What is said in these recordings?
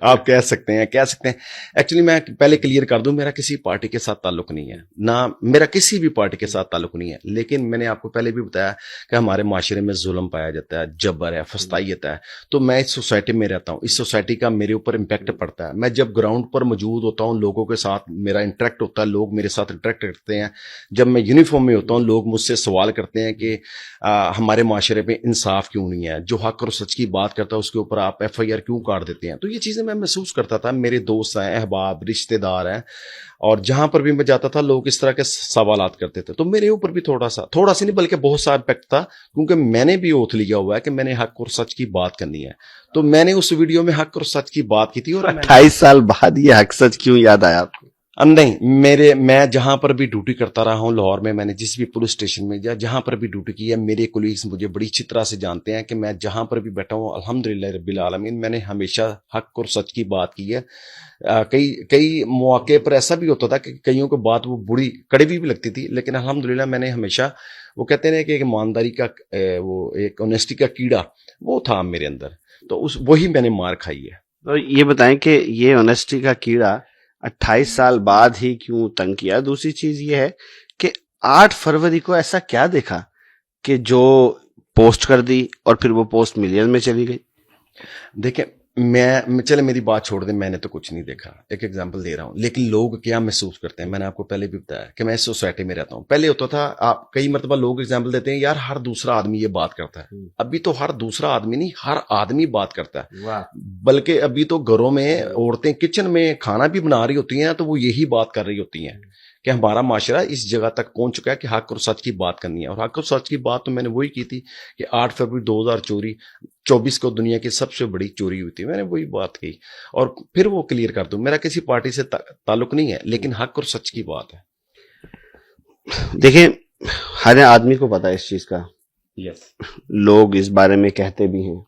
آپ کہہ سکتے ہیں ایکچولی میں پہلے کلیئر کر دوں, میرا کسی پارٹی کے ساتھ تعلق نہیں ہے, نہ میرا کسی بھی پارٹی کے ساتھ تعلق نہیں ہے, لیکن میں نے آپ کو پہلے بھی بتایا کہ ہمارے معاشرے میں ظلم پایا جاتا ہے, جبر ہے, فسطائیت ہے, تو میں اس سوسائٹی میں رہتا ہوں, اس سوسائٹی کا میرے اوپر امپیکٹ پڑتا ہے. میں جب گراؤنڈ پر موجود ہوتا ہوں, لوگوں کے ساتھ میرا انٹریکٹ ہوتا ہے, لوگ میرے ساتھ انٹریکٹ کرتے ہیں, جب میں یونیفارم میں ہوتا ہوں لوگ مجھ سے سوال کرتے ہیں کہ ہمارے معاشرے میں انصاف کیوں نہیں ہے, جو حق اور سچ کی بات کرتا ہے اس کے اوپر آپ ایف آئی آر کیوں کاٹ دیتے ہیں. تو یہ چیزیں میں محسوس کرتا تھا, میرے دوست ہیں, احباب, رشتے دار ہیں, اور جہاں پر بھی میں جاتا تھا لوگ اس طرح کے سوالات کرتے تھے, تو میرے اوپر بھی تھوڑا سا نہیں بلکہ بہت سا امپیکٹ تھا, کیونکہ میں نے بھی اوتھ لیا ہوا ہے کہ میں نے حق اور سچ کی بات کرنی ہے. تو میں نے اس ویڈیو میں حق اور سچ کی بات کی تھی. اور 28 سال بعد یہ حق سچ کیوں یاد آیا آپ کو؟ نہیں, میں جہاں پر بھی ڈیوٹی کرتا رہا ہوں لاہور میں نے جس بھی پولیس اسٹیشن میں جہاں پر بھی ڈیوٹی کی ہے, میرے کولیگز مجھے بڑی اچھی طرح سے جانتے ہیں کہ میں جہاں پر بھی بیٹھا ہوں الحمدللہ رب العالمین میں نے ہمیشہ حق اور سچ کی بات کی ہے. کئی مواقع پر ایسا بھی ہوتا تھا کہ کئیوں کو بات وہ بڑی کڑوی بھی لگتی تھی, لیکن الحمدللہ میں نے ہمیشہ, وہ کہتے ہیں کہ ایک ایمانداری کا, وہ ایک آنیسٹی کا کیڑا وہ تھا میرے اندر, تو وہی میں نے مار کھائی ہے. تو یہ بتائیں کہ یہ آنیسٹی کا کیڑا 28 سال بعد ہی کیوں تنگ کیا؟ دوسری چیز یہ ہے کہ 8 فروری کو ایسا کیا دیکھا کہ جو پوسٹ کر دی اور پھر وہ پوسٹ ملین میں چلی گئی؟ دیکھیں, چلے میری بات چھوڑ دیں, میں نے تو کچھ نہیں دیکھا, ایک ایگزامپل دے رہا ہوں, لیکن لوگ کیا محسوس کرتے ہیں. میں نے آپ کو پہلے بھی بتایا کہ میں اس سوسائٹی میں رہتا ہوں. پہلے ہوتا تھا, آپ کئی مرتبہ لوگ ایگزامپل دیتے ہیں یار ہر دوسرا آدمی یہ بات کرتا ہے. ابھی تو ہر دوسرا آدمی نہیں, ہر آدمی بات کرتا ہے. بلکہ ابھی تو گھروں میں عورتیں کچن میں کھانا بھی بنا رہی ہوتی ہیں تو وہ یہی بات کر رہی ہوتی ہیں کہ ہمارا معاشرہ اس جگہ تک پہنچ چکا ہے کہ حق اور سچ کی بات کرنی ہے. اور حق اور سچ کی بات تو میں نے وہی کی تھی کہ 8 فروری 2024 کو دنیا کی سب سے بڑی چوری ہوئی تھی. میں نے وہی بات کی, اور پھر وہ کلیئر کر دوں, میرا کسی پارٹی سے تعلق نہیں ہے, لیکن حق اور سچ کی بات ہے. دیکھیں, ہر آدمی کو پتا ہے اس چیز کا, لوگ اس بارے میں کہتے بھی ہیں,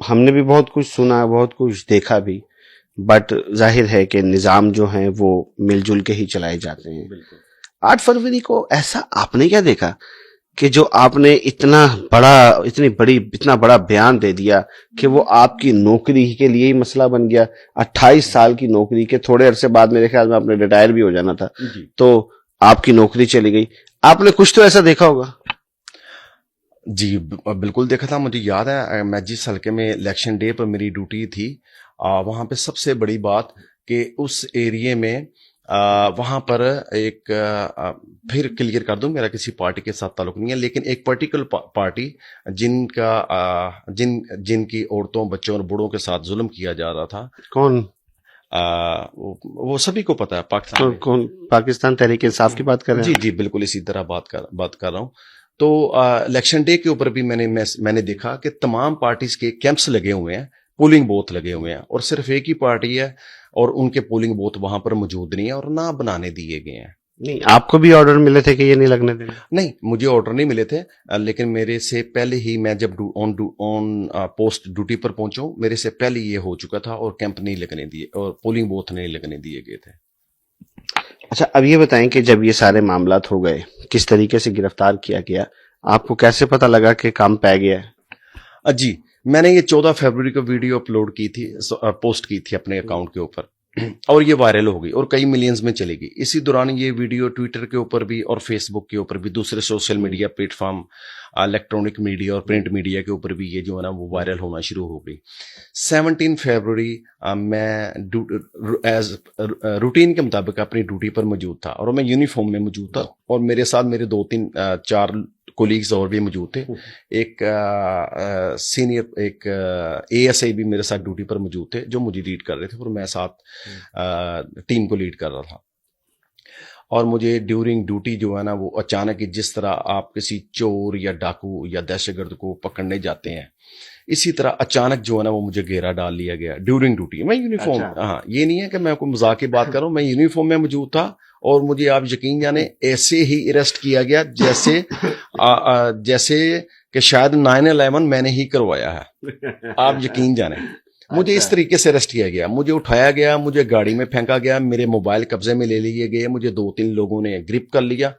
ہم نے بھی بہت کچھ سنا, بہت کچھ دیکھا بھی, بٹ ظاہر ہے کہ نظام جو ہیں وہ مل جل کے ہی چلائے جاتے ہیں. 8 فروری کو ایسا آپ نے کیا دیکھا کہ جو آپ نے اتنا بڑا بیان دے دیا کہ وہ آپ کی نوکری کے لیے ہی مسئلہ بن گیا؟ 28 سال کی نوکری کے تھوڑے عرصے بعد میرے خیال میں آپ نے ریٹائر بھی ہو جانا تھا, تو آپ کی نوکری چلی گئی. آپ نے کچھ تو ایسا دیکھا ہوگا. جی بالکل دیکھا تھا. مجھے یاد ہے میں جس حلقے میں الیکشن ڈے پر میری ڈیوٹی تھی, وہاں پہ سب سے بڑی بات کہ اس ایریے میں وہاں پر ایک, پھر کلیئر کر دوں, میرا کسی پارٹی کے ساتھ تعلق نہیں ہے, لیکن ایک پرٹیکولر پارٹی جن کی عورتوں, بچوں اور بوڑھوں کے ساتھ ظلم کیا جا رہا تھا. کون؟ وہ سبھی کو پتا ہے, پاکستان. کون؟ پاکستان تحریک انصاف کی بات کر رہے ہیں؟ جی بالکل اسی طرح بات کر رہا ہوں. تو الیکشن ڈے کے اوپر بھی میں نے دیکھا کہ تمام پارٹیز کے کیمپس لگے ہوئے ہیں, پولنگ بوتھ لگے ہوئے ہیں, اور صرف ایک ہی پارٹی ہے اور ان کے پولنگ بوتھ وہاں پر موجود نہیں ہے اور نہ بنانے دیے گئے ہیں. نہیں, آپ کو بھی آرڈر ملے تھے کہ یہ نہیں لگنے دینا؟ نہیں, مجھے آرڈر نہیں ملے تھے, لیکن میرے سے پہلے ہی, میں جب آن پوسٹ ڈیوٹی پر پہنچوں, میرے سے پہلے یہ ہو چکا تھا اور کیمپ نہیں لگنے دیے اور پولنگ بوتھ نہیں لگنے دیے گئے تھے. اچھا, اب یہ بتائیں کہ جب یہ سارے معاملات ہو گئے, کس طریقے سے گرفتار کیا گیا, آپ کو کیسے پتا لگا کہ کام پہ گیا ہے؟ جی, میں نے یہ 14 فروری کو ویڈیو اپلوڈ کی تھی, پوسٹ کی تھی اپنے اکاؤنٹ کے اوپر, اور یہ وائرل ہو گئی اور کئی ملینز میں چلے گی. اسی دوران یہ ویڈیو ٹویٹر کے اوپر بھی اور فیس بک کے اوپر بھی, دوسرے social media plate form, electronic media اور پرنٹ میڈیا کے اوپر بھی یہ جو ہے نا وہ وائرل ہونا شروع ہو گئی. 17 فروری میں ایز روٹین کے مطابق اپنی ڈیوٹی پر موجود تھا, اور میں یونیفارم میں موجود تھا, اور میرے ساتھ میرے 2-3-4 کولیگز اور بھی موجود تھے. ایک سینئر, ایک ASI بھی میرے ساتھ ڈیوٹی پر موجود تھے جو مجھے لیڈ کر رہے تھے, اور میں ساتھ ٹیم کو لیڈ کر رہا تھا. اور مجھے ڈیورنگ ڈیوٹی جو ہے نا وہ اچانک ہی, جس طرح آپ کسی چور یا ڈاکو یا دہشت گرد کو پکڑنے جاتے ہیں, اسی طرح اچانک جو ہے نا وہ مجھے گھیرا ڈال لیا گیا ڈیورنگ ڈیوٹی. میں یونیفارم, ہاں یہ نہیں ہے کہ میں کوئی مذاق کی بات کر رہا ہوں, میں یونیفارم میں موجود تھا, اور مجھے آپ یقین جانے ایسے ہی اریسٹ کیا گیا جیسے کہ شاید 9/11 میں نے ہی کروایا ہے. آپ یقین جانے, مجھے اس طریقے سے اریسٹ کیا گیا, مجھے اٹھایا گیا, مجھے گاڑی میں پھینکا گیا, میرے موبائل قبضے میں لے لیے گئے, مجھے 2-3 لوگوں نے گرپ کر لیا.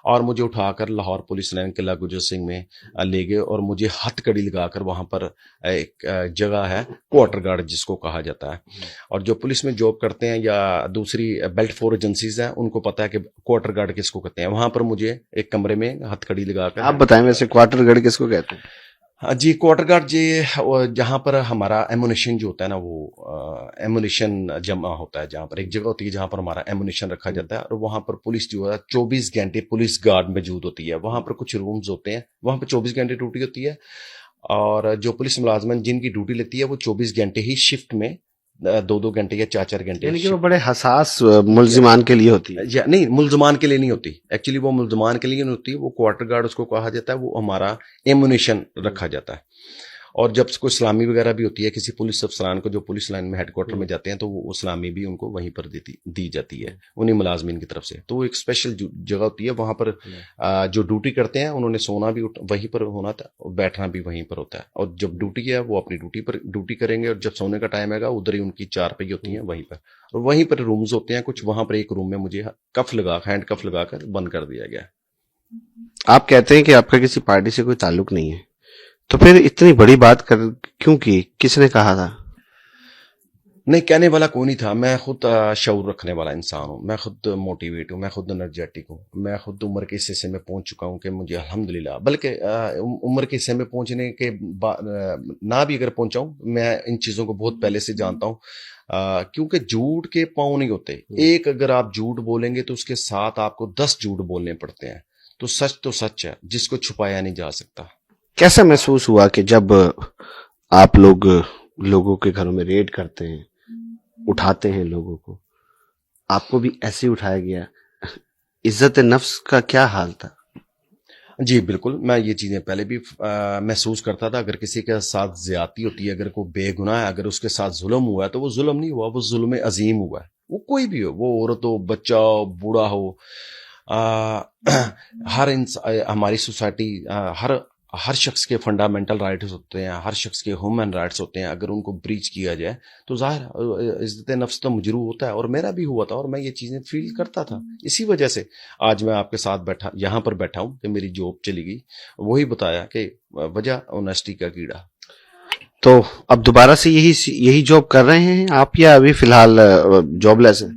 اور مجھے اٹھا کر لاہور پولیس لائن قلعہ گجر سنگھ میں لے گئے اور مجھے ہتھ کڑی لگا کر وہاں پر ایک جگہ ہے کوارٹر گارڈ جس کو کہا جاتا ہے، اور جو پولیس میں جاب کرتے ہیں یا دوسری بیلٹ فور ایجنسیز ہیں ان کو پتا ہے کہ کوارٹر گارڈ کس کو کہتے ہیں. وہاں پر مجھے ایک کمرے میں ہتھ کڑی لگا کر. آپ بتائیں ویسے کوارٹر گارڈ کس کو کہتے ہیں؟ جی کوارٹر گارڈ جی جہاں پر ہمارا ایمونیشن جو ہوتا ہے نا وہ ایمونیشن جمع ہوتا ہے، جہاں پر ایک جگہ ہوتی ہے جہاں پر ہمارا ایمونیشن رکھا جاتا ہے، اور وہاں پر پولیس جو ہے 24 گھنٹے پولیس گارڈ موجود ہوتی ہے. وہاں پر کچھ رومز ہوتے ہیں، وہاں پہ 24 گھنٹے ڈیوٹی ہوتی ہے، اور جو پولیس ملازمین جن کی ڈیوٹی لیتی ہے وہ 24 گھنٹے ہی شفٹ میں 2 گھنٹے یا 4 گھنٹے. یعنی کہ وہ بڑے حساس ملزمان کے لیے ہوتی ہے. یا نہیں، ملزمان کے لیے نہیں ہوتی ایکچولی، وہ ملزمان کے لیے نہیں ہوتی، وہ کوارٹر گارڈ اس کو کہا جاتا ہے، وہ ہمارا ایمونیشن رکھا جاتا ہے. اور جب کوئی سلامی وغیرہ بھی ہوتی ہے کسی پولیس افسران کو جو پولیس لائن میں ہیڈ کوارٹر میں جاتے ہیں تو وہ سلامی بھی ان کو وہیں پر دی جاتی ہے انہیں ملازمین کی طرف سے. تو وہ ایک اسپیشل جگہ ہوتی ہے، وہاں پر جو ڈیوٹی کرتے ہیں انہوں نے سونا بھی وہیں پر ہونا تھا اور بیٹھنا بھی وہیں پر ہوتا ہے، اور جب ڈیوٹی ہے وہ اپنی ڈیوٹی پر ڈیوٹی کریں گے، اور جب سونے کا ٹائم آئے گا ادھر ہی ان کی چارپائی ہوتی ہیں وہیں پر، اور وہیں پر رومز ہوتے ہیں کچھ. وہاں پر ایک روم میں مجھے ہینڈ کف لگا کر بند کر دیا گیا. آپ کہتے ہیں کہ آپ کا کسی پارٹی سے کوئی تعلق نہیں ہے، تو پھر اتنی بڑی بات کیوں کی؟ کس نے کہا تھا؟ نہیں، کہنے والا کوئی نہیں تھا. میں خود شعور رکھنے والا انسان ہوں، میں خود موٹیویٹ ہوں، میں خود انرجیٹک ہوں، میں خود عمر کے اس حصے میں پہنچ چکا ہوں کہ مجھے الحمدللہ، بلکہ عمر کے حصے میں پہنچنے کے نہ بھی اگر پہنچا ہوں، میں ان چیزوں کو بہت پہلے سے جانتا ہوں، کیونکہ جھوٹ کے پاؤں نہیں ہوتے. ایک اگر آپ جھوٹ بولیں گے تو اس کے ساتھ آپ کو 10 جھوٹ بولنے پڑتے ہیں. تو سچ ہے جس کو چھپایا نہیں جا سکتا. کیسا محسوس ہوا کہ جب آپ لوگوں کے گھروں میں ریڈ کرتے ہیں، اٹھاتے ہیں لوگوں کو، آپ کو بھی ایسے ہی اٹھایا گیا؟ عزت نفس کا کیا حال تھا؟ جی بالکل، میں یہ چیزیں پہلے بھی محسوس کرتا تھا. اگر کسی کے ساتھ زیادتی ہوتی ہے، اگر کوئی بے گناہ ہے، اگر اس کے ساتھ ظلم ہوا ہے تو وہ ظلم نہیں ہوا، وہ ظلم عظیم ہوا ہے. وہ کوئی بھی ہو، وہ عورت ہو، بچہ ہو، بوڑھا ہو، ہماری سوسائٹی ہر شخص کے فنڈامنٹل رائٹس ہوتے ہیں، ہر شخص کے ہیومن رائٹس ہوتے ہیں. اگر ان کو بریچ کیا جائے تو ظاہر عزت نفس تو مجروح ہوتا ہے، اور میرا بھی ہوا تھا، اور میں یہ چیزیں فیل کرتا تھا. اسی وجہ سے آج میں آپ کے ساتھ یہاں پر بیٹھا ہوں کہ میری جاب چلی گئی. وہی بتایا کہ وجہ اونیسٹی کا کیڑا. تو اب دوبارہ سے یہی جاب کر رہے ہیں آپ، یا ابھی فی الحال جاب لیس ہیں؟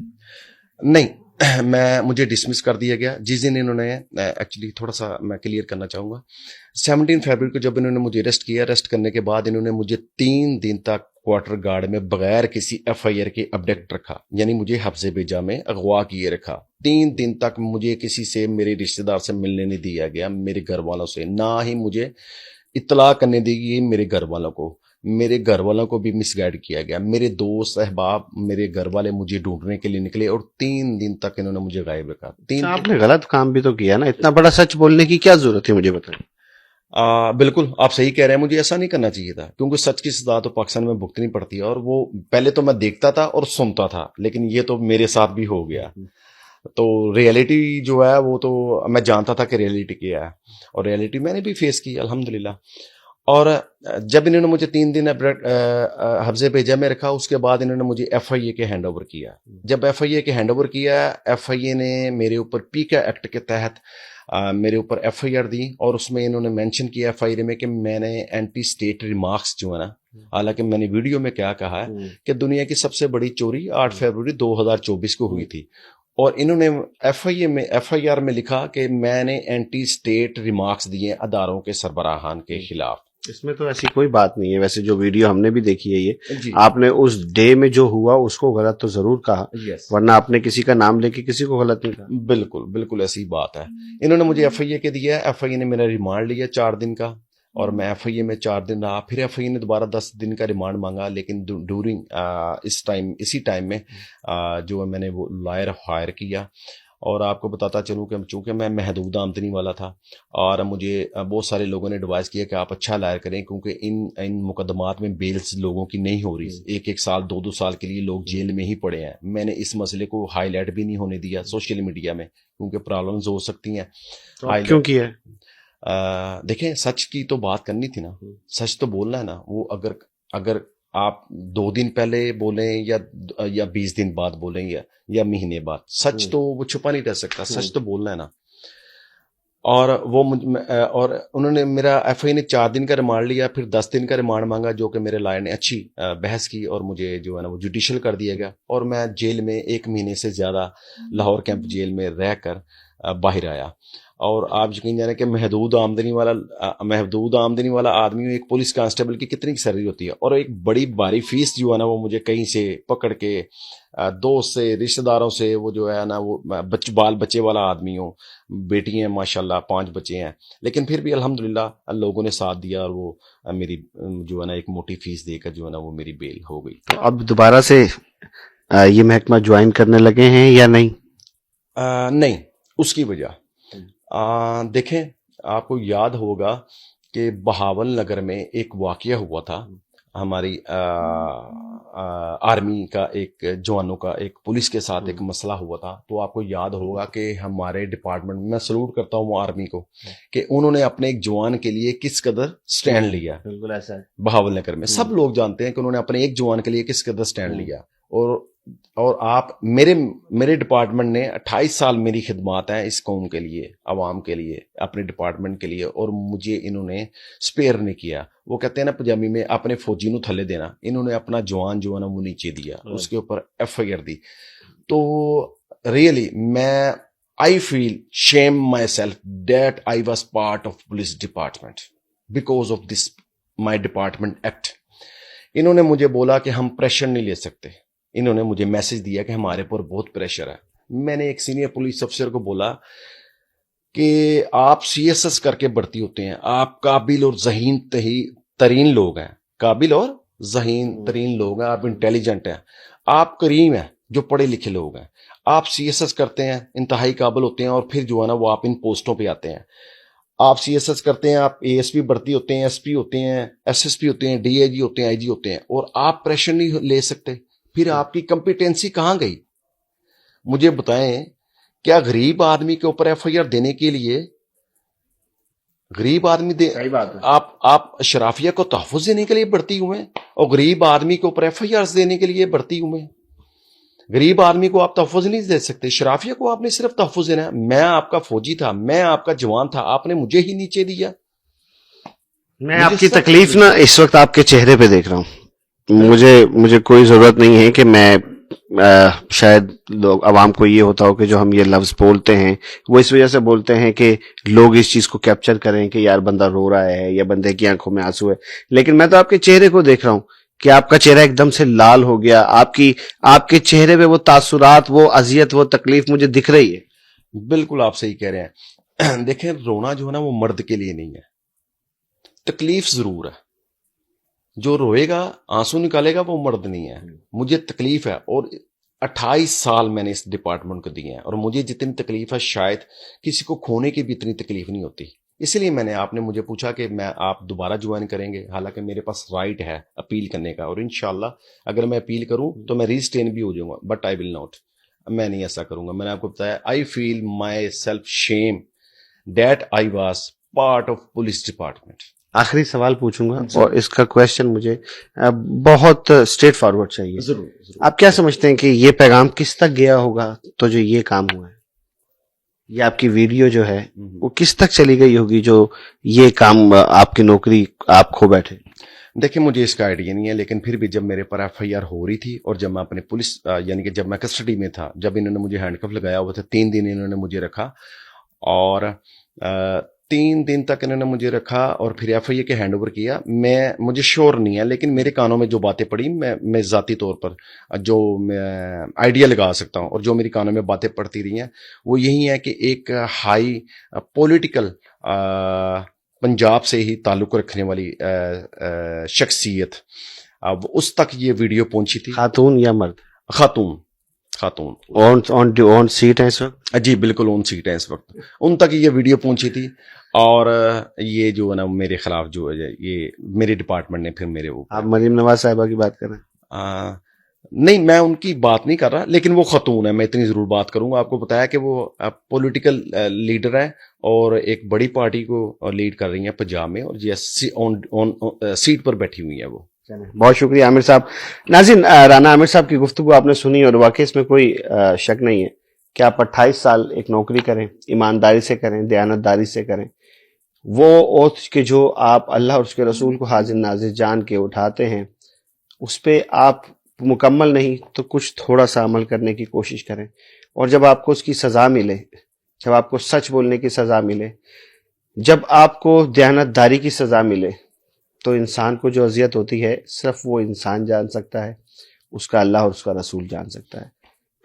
نہیں، مجھے ڈسمس کر دیا گیا جس دن انہوں نے ایکچولی تھوڑا سا میں کلیئر کرنا چاہوں گا. 17 فروری کو جب انہوں نے مجھے اریسٹ کیا، اریسٹ کرنے کے بعد انہوں نے مجھے 3 دن تک کوارٹر گارڈ میں بغیر کسی FIR کے ابڈکٹ رکھا، یعنی مجھے حفظ بھیجا میں اغوا کیے رکھا. 3 دن تک مجھے کسی سے، میرے رشتہ دار سے ملنے نہیں دیا گیا، میرے گھر والوں سے، نہ ہی مجھے اطلاع کرنے دی گئی میرے گھر والوں کو. میرے گھر والوں کو بھی مس گائیڈ کیا گیا. میرے دوست احباب، میرے گھر والے مجھے ڈھونڈنے کے لیے نکلے، اور 3 دن تک انہوں نے مجھے غائب رکھا. آپ نے غلط کام بھی تو کیا نا، اتنا بڑا سچ بولنے کی کیا ضرورت ہے؟ مجھے بتائیں. بالکل آپ صحیح کہہ رہے ہیں، مجھے ایسا نہیں کرنا چاہیے تھا، کیونکہ سچ کی سزا تو پاکستان میں بھگتنی پڑتی ہے. اور وہ پہلے تو میں دیکھتا تھا اور سنتا تھا، لیکن یہ تو میرے ساتھ بھی ہو گیا. تو ریئلٹی جو ہے وہ تو میں جانتا تھا کہ ریئلٹی کیا ہے، اور ریئلٹی میں نے بھی فیس کی الحمدللہ. اور جب انہوں نے مجھے 3 دن حفظ بھیجا میں رکھا، اس کے بعد انہوں نے مجھے FIA کے ہینڈ اوور کیا. جب FIA کے ہینڈ اوور کیا، FIA نے میرے اوپر پیکا ایکٹ کے تحت میرے اوپر FIR دی، اور اس میں انہوں نے مینشن کیا FIR میں کہ میں نے اینٹی اسٹیٹ ریمارکس جو ہے نا، حالانکہ میں نے ویڈیو میں کیا کہا ہے کہ دنیا کی سب سے بڑی چوری 8 فروری 2024 کو ہوئی تھی، اور انہوں نے FIR میں لکھا کہ میں نے اینٹی اسٹیٹ ریمارکس دیے اداروں کے سربراہان کے خلاف. اس میں تو ایسی کوئی بات نہیں ہے. ویسے جو ویڈیو ہم نے بھی دیکھی ہے، یہ جی آپ نے اس ڈے میں جو ہوا اس کو غلط تو ضرور کہا، ورنہ آپ نے کسی کا نام لے کے کسی کو غلط نہیں کہا. بالکل ایسی بات ہے. انہوں نے مجھے FIA کے دیا، FIA نے میرا ریمانڈ لیا 4 دن کا، اور میں FIA میں 4 دن رہا. پھر FIA نے دوبارہ 10 دن کا ریمانڈ مانگا، لیکن ڈورنگ اسی ٹائم میں جو میں نے وہ لائر ہائر کیا. اور آپ کو بتاتا چلوں کہ چونکہ میں محدود آمدنی والا تھا، اور مجھے بہت سارے لوگوں نے ایڈوائز کیا کہ آپ اچھا لائر کریں، کیونکہ ان مقدمات میں بیلز لوگوں کی نہیں ہو رہی. 1 سال 2 سال کے لیے لوگ جیل میں ہی پڑے ہیں. میں نے اس مسئلے کو ہائی لائٹ بھی نہیں ہونے دیا سوشل میڈیا میں، کیونکہ پرابلمز ہو سکتی ہیں. کیوں کیا؟ دیکھیں، سچ کی تو بات کرنی تھی نا، سچ تو بولنا ہے نا. وہ اگر آپ 2 دن پہلے بولیں یا 20 دن بعد بولیں یا مہینے بعد، سچ تو وہ چھپا نہیں رہ سکتا، سچ تو بولنا ہے نا. اور وہ اور انہوں نے میرا ایف آئی نے 4 دن کا ریمانڈ لیا، پھر 10 دن کا ریمانڈ مانگا، جو کہ میرے لائر نے اچھی بحث کی اور مجھے جو ہے نا وہ جوڈیشل کر دیا گیا، اور میں جیل میں 1 مہینے سے زیادہ لاہور کیمپ جیل میں رہ کر باہر آیا. اور آپ یقین جانیں کہ محدود آمدنی والا آدمی، ایک پولیس کانسٹیبل کی کتنی سیلری ہوتی ہے، اور ایک بڑی بھاری فیس جو ہے نا وہ مجھے کہیں سے پکڑ کے دوست سے، رشتہ داروں سے، وہ جو ہے نا وہ بال بچے والا آدمی ہوں، بیٹی ہیں ماشاءاللہ 5 بچے ہیں، لیکن پھر بھی الحمدللہ لوگوں نے ساتھ دیا، اور وہ میری جو ہے نا ایک موٹی فیس دے کر جو ہے نا وہ میری بیل ہو گئی. اب دوبارہ سے یہ محکمہ جوائن کرنے لگے ہیں یا نہیں؟ نہیں، اس کی وجہ دیکھیں، آپ کو یاد ہوگا کہ بہاول نگر میں ایک واقعہ ہوا تھا، ہماری آرمی کا ایک جوانوں کا ایک پولیس کے ساتھ ایک مسئلہ ہوا تھا. تو آپ کو یاد ہوگا کہ ہمارے ڈپارٹمنٹ میں سلوٹ کرتا ہوں آرمی کو کہ انہوں نے اپنے ایک جوان کے لیے کس قدر سٹینڈ لیا. بالکل ایسا ہے بہاول نگر میں سب لوگ جانتے ہیں کہ انہوں نے اپنے ایک جوان کے لیے کس قدر سٹینڈ لیا. اور آپ میرے ڈپارٹمنٹ نے 28 سال میری خدمات ہیں اس قوم کے لیے، عوام کے لیے، اپنے ڈپارٹمنٹ کے لیے، اور مجھے انہوں نے سپیئر نہیں کیا. وہ کہتے ہیں نا پنجابی میں اپنے فوجی نو تھلے دینا، انہوں نے اپنا جوان جو ہے نا وہ نیچے دیا، اس کے اوپر ایف آئی آر دی. تو really I feel shame myself that I was part of police department because of this my department act. انہوں نے مجھے بولا کہ ہم پریشر نہیں لے سکتے، انہوں نے مجھے میسج دیا کہ ہمارے پر بہت پریشر ہے. میں نے ایک سینئر پولیس افسر کو بولا کہ آپ سی ایس ایس کر کے بھرتی ہوتے ہیں، آپ قابل اور ذہین ترین لوگ ہیں، قابل اور ذہین ترین لوگ ہیں، آپ انٹیلیجنٹ ہیں، آپ کریم ہیں، جو پڑھے لکھے لوگ ہیں، آپ سی ایس ایس کرتے ہیں، انتہائی قابل ہوتے ہیں، اور پھر جو ہے نا وہ آپ ان پوسٹوں پہ آتے ہیں. آپ سی ایس ایس کرتے ہیں، آپ اے ایس پی بھرتی ہوتے ہیں، ایس پی ہوتے ہیں، ایس ایس پی ہوتے ہیں، ڈی آئی جی ہوتے ہیں، آئی جی ہوتے ہیں، اور آپ پریشر نہیں لے سکتے. پھر آپ کی کمپیٹنسی کہاں گئی؟ مجھے بتائیں، کیا غریب آدمی کے اوپر ایف آئی آر دینے کے لیے غریب آدمی آپ اشرافیہ کو تحفظ دینے کے لیے بھرتی ہوئے ہیں، اور غریب آدمی کے اوپر ایف آئی آر دینے کے لیے بھرتی ہوئے ہیں؟ غریب آدمی کو آپ تحفظ نہیں دے سکتے، شرافیہ کو آپ نے صرف تحفظ دینا ہے. میں آپ کا فوجی تھا، میں آپ کا جوان تھا، آپ نے مجھے ہی نیچے دیا. میں آپ کی تکلیف نا اس وقت آپ کے چہرے پہ دیکھ رہا ہوں. مجھے کوئی ضرورت نہیں ہے کہ میں شاید لوگ عوام کو یہ ہوتا ہو کہ جو ہم یہ لفظ بولتے ہیں وہ اس وجہ سے بولتے ہیں کہ لوگ اس چیز کو کیپچر کریں کہ یار بندہ رو رہا ہے یا بندے کی آنکھوں میں آنسو ہے. لیکن میں تو آپ کے چہرے کو دیکھ رہا ہوں کہ آپ کا چہرہ ایک دم سے لال ہو گیا، آپ کے چہرے پہ وہ تاثرات، وہ اذیت، وہ تکلیف مجھے دکھ رہی ہے. بالکل آپ صحیح کہہ رہے ہیں. دیکھیں، رونا جو ہے نا وہ مرد کے لیے نہیں ہے، تکلیف ضرور ہے. جو روئے گا، آنسو نکالے گا، وہ مرد نہیں ہے. مجھے تکلیف ہے، اور 28 سال میں نے اس ڈپارٹمنٹ کو دیے ہیں، اور مجھے جتنی تکلیف ہے شاید کسی کو کھونے کی بھی اتنی تکلیف نہیں ہوتی. اس لیے آپ نے مجھے پوچھا کہ آپ دوبارہ جوائن کریں گے، حالانکہ میرے پاس رائٹ ہے اپیل کرنے کا، اور انشاءاللہ اگر میں اپیل کروں تو میں ریسٹین بھی ہو جاؤں گا، بٹ آئی ول ناٹ، میں نہیں ایسا کروں گا. میں نے آپ کو بتایا I feel myself shame that I was part of police department. آخری سوال پوچھوں گا، اور اس کا کویشچن مجھے بہت اسٹریٹ فارورڈ چاہیے. ضرور. آپ کیا سمجھتے ہیں کہ یہ پیغام کس تک گیا ہوگا تو جو یہ کام ہوا ہے، یہ آپ کی ویڈیو جو ہے وہ کس تک چلی گئی ہوگی جو یہ کام آپ کی نوکری آپ کھو بیٹھے؟ دیکھیں، مجھے اس کا آئیڈیا نہیں ہے، لیکن پھر بھی جب میرے پر ایف آئی آر ہو رہی تھی، اور جب میں اپنے پولیس یعنی کہ جب میں کسٹڈی میں تھا، جب انہوں نے مجھے ہینڈ کف لگایا ہوا تھا، 3 دن انہوں نے مجھے رکھا، اور 3 دن تک انہوں نے مجھے رکھا، اور پھر ایف آئی آر کے ہینڈ اوور کیا. مجھے شور نہیں ہے، لیکن میرے کانوں میں جو باتیں پڑی، میں ذاتی طور پر جو میں آئیڈیا لگا سکتا ہوں، اور جو میری کانوں میں باتیں پڑتی رہی ہیں، وہ یہی ہے کہ ایک ہائی پولیٹیکل پنجاب سے ہی تعلق رکھنے والی شخصیت، اب اس تک یہ ویڈیو پہنچی تھی. خاتون یا مرد؟ خاتون. آن سیٹ ہے اس وقت؟ جی بالکل آن سیٹ ہے اس وقت. ان تک یہ ویڈیو پہنچی تھی، اور یہ جو ہے نا میرے خلاف جو ہے یہ میرے ڈپارٹمنٹ نے پھر میرے اوپر. آپ مریم نواز صاحبہ کی بات کر رہے ہیں؟ نہیں، میں ان کی بات نہیں کر رہا، لیکن وہ خاتون ہے، میں اتنی ضرور بات کروں گا. آپ کو بتایا کہ وہ پولیٹیکل لیڈر ہے، اور ایک بڑی پارٹی کو لیڈ کر رہی ہیں پنجاب میں، اور یہ سیٹ پر بیٹھی ہوئی ہیں وہ. بہت شکریہ عامر صاحب. ناظرین، رانا عامر صاحب کی گفتگو آپ نے سنی، اور واقعی اس میں کوئی شک نہیں ہے کہ آپ 28 سال ایک نوکری کریں، ایمانداری سے کریں، دیانتداری سے کریں، وہ اوتھ کے جو آپ اللہ اور اس کے رسول کو حاضر ناظر جان کے اٹھاتے ہیں، اس پہ آپ مکمل نہیں تو کچھ تھوڑا سا عمل کرنے کی کوشش کریں، اور جب آپ کو اس کی سزا ملے، جب آپ کو سچ بولنے کی سزا ملے، جب آپ کو دیانتداری کی سزا ملے، تو انسان کو جو اذیت ہوتی ہے صرف وہ انسان جان سکتا ہے، اس کا اللہ اور اس کا رسول جان سکتا ہے۔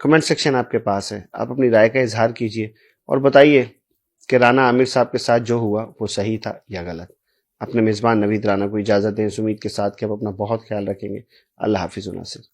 کمنٹ سیکشن آپ کے پاس ہے، آپ اپنی رائے کا اظہار کیجئے اور بتائیے کہ رانا عامر صاحب کے ساتھ جو ہوا وہ صحیح تھا یا غلط۔ اپنے میزبان نوید رانا کو اجازت دیں اس امید کے ساتھ کہ آپ اپنا بہت خیال رکھیں گے۔ اللہ حافظ و ناصر۔